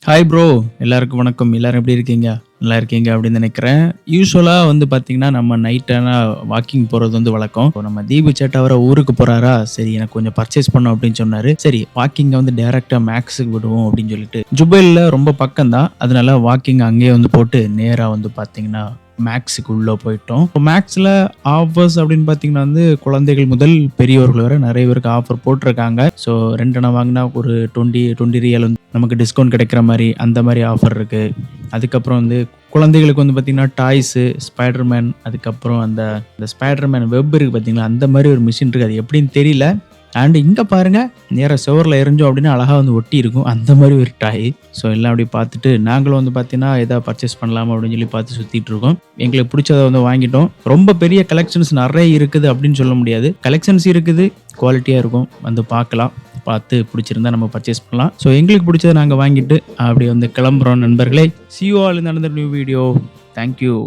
Hi bro, எல்லாருக்கும் வணக்கம். எல்லாரும் எப்படி இருக்கீங்க? நல்லா இருக்கீங்க அப்படின்னு நினைக்கிறேன். யூசுவலா வந்து பார்த்தீங்கன்னா, நம்ம நைட் ஆனா வாக்கிங் போறது வந்து வழக்கம். இப்போ நம்ம தீபு சேட்டா வேற ஊருக்கு போறாரா, சரி எனக்கு கொஞ்சம் பர்ச்சேஸ் பண்ணணும் அப்படின்னு சொன்னாரு. சரி வாக்கிங்க வந்து டைரக்ட்டா மேக்ஸுக்கு விடுவோம் அப்படின்னு சொல்லிட்டு, ஜுபைல்ல ரொம்ப பக்கம் தான். அதனால வாக்கிங் அங்கேயே வந்து போட்டு நேரா வந்து பார்த்தீங்கன்னா மேக்ஸுக்கு உள்ள போயிட்டோம். இப்போ மேக்ஸ்ல ஆஃபர்ஸ் அப்படின்னு பார்த்தீங்கன்னா வந்து குழந்தைகள் முதல் பெரியவர்கள் வரை நிறைய பேருக்கு ஆஃபர் போட்டிருக்காங்க. ஸோ 2 அணா வாங்கினா ஒரு 20 ரியல் வந்து நமக்கு டிஸ்கவுண்ட் கிடைக்கிற மாதிரி அந்த மாதிரி ஆஃபர் இருக்கு. அதுக்கப்புறம் வந்து குழந்தைகளுக்கு வந்து பார்த்தீங்கன்னா டாய்ஸு, ஸ்பைடர்மேன், அதுக்கப்புறம் அந்த ஸ்பைடர்மேன் வெப் இருக்கு பார்த்தீங்களா, அந்த மாதிரி ஒரு மிஷின் இருக்கு. அது எப்படின்னு தெரியல. அண்ட் இங்கே பாருங்க, நேரா சுவரில் எரிஞ்சோம் அப்படின்னா அழகா வந்து ஒட்டி இருக்கும். அந்த மாதிரி ஒரு டாய். ஸோ எல்லாம் அப்படி பார்த்துட்டு நாங்களும் வந்து பார்த்தீங்கன்னா எதாவது பர்ச்சேஸ் பண்ணலாமா அப்படின்னு சொல்லி பார்த்து சுற்றிட்டு இருக்கோம். எங்களுக்கு பிடிச்சதை வந்து வாங்கிட்டோம். ரொம்ப பெரிய கலெக்ஷன்ஸ் நிறைய இருக்குது அப்படின்னு சொல்ல முடியாது. கலெக்ஷன்ஸ் இருக்குது, குவாலிட்டியாக இருக்கும். வந்து பார்க்கலாம். பார்த்து பிடிச்சிருந்தா நம்ம பர்ச்சேஸ் பண்ணலாம். ஸோ எங்களுக்கு பிடிச்சதை நாங்கள் வாங்கிட்டு அப்படியே வந்து கிளம்புறோம் நண்பர்களே. See you all in another new video. Thank you.